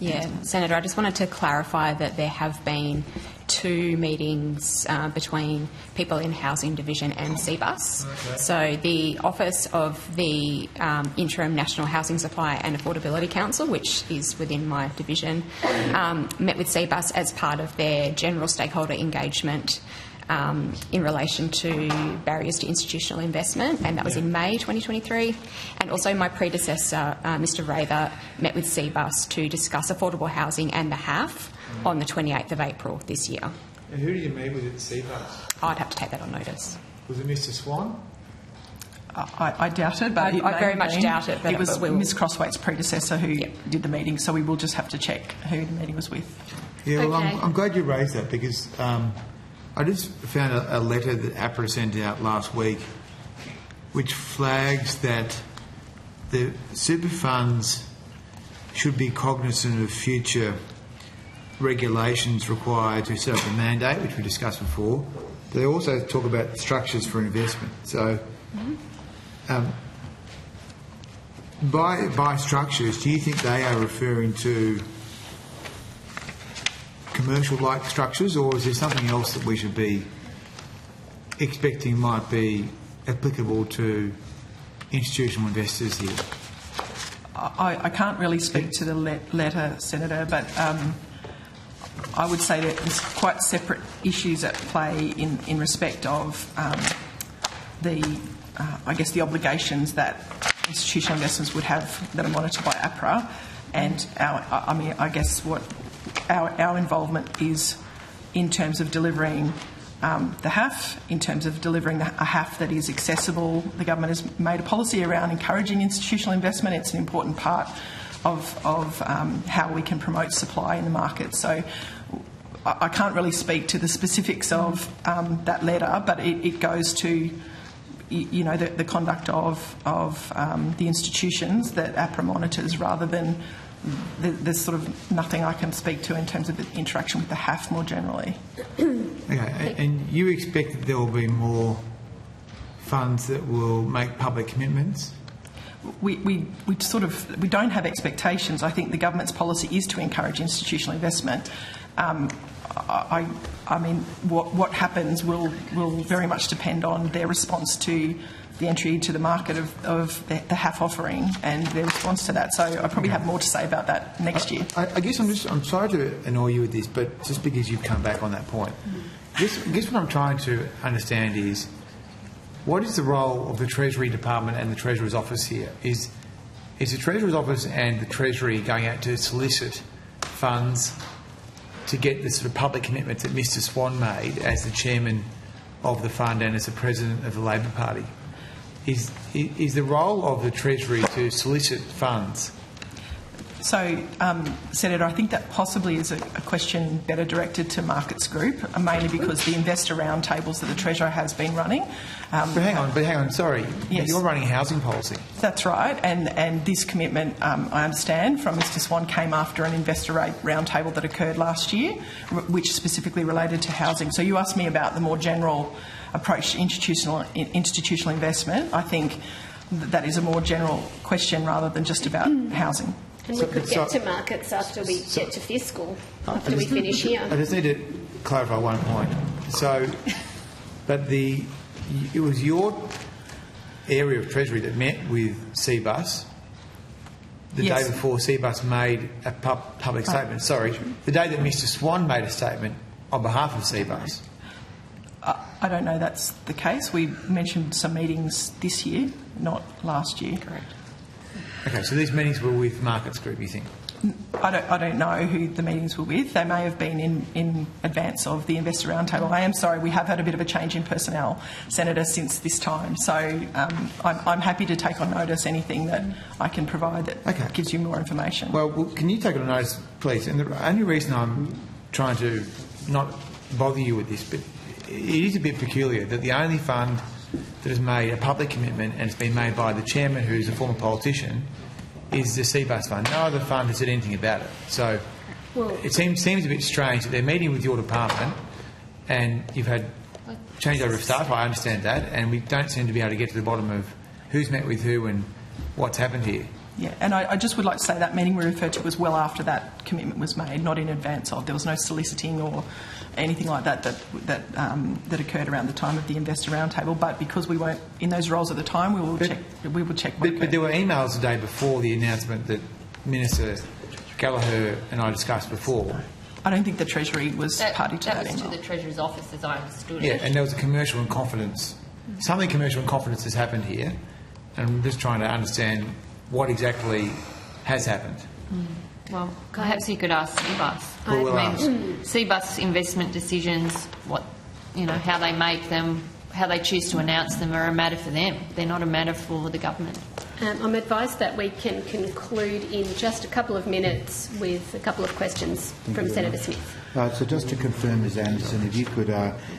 Yeah, Senator, I just wanted to clarify that there have been 2 meetings between people in Housing Division and CBUS. Okay. So the Office of the Interim National Housing Supply and Affordability Council, which is within my division, met with CBUS as part of their general stakeholder engagement in relation to barriers to institutional investment, and that was in May 2023. And also my predecessor, Mr Rather, met with CBUS to discuss affordable housing and the HAF on the 28th of April this year. And who did you meet with at CBUS? I'd have to take that on notice. Was it Mr Swan? I doubt it, but I very much doubt it. But it was Ms Crosswaite's predecessor who did the meeting, so we will just have to check who the meeting was with. Yeah, well, I'm glad you raised that, because I just found a letter that APRA sent out last week which flags that the super funds should be cognisant of future regulations required to set up a mandate, which we discussed before. They also talk about structures for investment. So by structures, do you think they are referring to commercial-like structures, or is there something else that we should be expecting might be applicable to institutional investors here? I can't really speak to the letter, Senator, but I would say that there's quite separate issues at play in respect of I guess the obligations that institutional investors would have that are monitored by APRA, and I guess what our involvement is in terms of delivering the HAF, in terms of delivering a HAF that is accessible. The government has made a policy around encouraging institutional investment. It's an important part of how we can promote supply in the market. So I can't really speak to the specifics of that letter, but it goes to the conduct of the institutions that APRA monitors, rather than there's sort of nothing I can speak to in terms of the interaction with the HAF more generally. Okay, and you expect that there will be more funds that will make public commitments? We don't have expectations. I think the government's policy is to encourage institutional investment. I mean, what happens will very much depend on their response to the entry into the market of the HAF offering and their response to that. So I probably have more to say about that next year. I guess I'm sorry to annoy you with this, but just because you've come back on that point, I guess what I'm trying to understand is, what is the role of the Treasury Department and the Treasurer's Office here? Is the Treasurer's Office and the Treasury going out to solicit funds to get the sort of public commitments that Mr Swan made as the chairman of the fund and as the president of the Labor Party? Is the role of the Treasury to solicit funds? So, Senator, I think that possibly is a question better directed to Markets Group, mainly because the investor roundtables that the Treasurer has been running. But hang on, sorry. Yes. You're running housing policy. That's right, and this commitment, I understand, from Mr Swan came after an investor roundtable that occurred last year, which specifically related to housing. So you asked me about the more general approach to institutional investment. I think that is a more general question rather than just about housing. And we could get to markets after we get to fiscal, after we finish here. I just need to clarify one point. So, but it was your area of Treasury that met with CBUS the day before CBUS made a public statement. Sorry, the day that Mr Swan made a statement on behalf of CBUS. I don't know that's the case. We mentioned some meetings this year, not last year. Correct. Okay, so these meetings were with Markets Group, you think? I don't know who the meetings were with. They may have been in advance of the investor roundtable. I am sorry, we have had a bit of a change in personnel, Senator, since this time. So I'm happy to take on notice anything that I can provide that gives you more information. Well, can you take on notice, please? And the only reason I'm trying to not bother you with this, but it is a bit peculiar that the only fund that has made a public commitment, and it's been made by the chairman, who's a former politician, is the CBUS fund. No other fund has said anything about it. So it seems a bit strange that they're meeting with your department and you've had changeover of staff. I understand that, and we don't seem to be able to get to the bottom of who's met with who and what's happened here. Yeah, and I just would like to say that meeting we referred to was well after that commitment was made, not in advance of. There was no soliciting or anything like that occurred around the time of the investor roundtable. But because we weren't in those roles at the time, we will check. But there were emails the day before the announcement that Minister Gallagher and I discussed before. I don't think the Treasury was party to that That was email. to the Treasurer's office, as I understood Yeah, it. and there was a commercial in confidence. Something commercial in confidence has happened here, and I'm just trying to understand what exactly has happened. Well, perhaps you could ask CBUS. Well, we'll ask. CBUS investment decisions, how they make them, how they choose to announce them, are a matter for them. They're not a matter for the government. I'm advised that we can conclude in just a couple of minutes with a couple of questions from Senator Smith. So just to confirm, Ms Anderson, if you could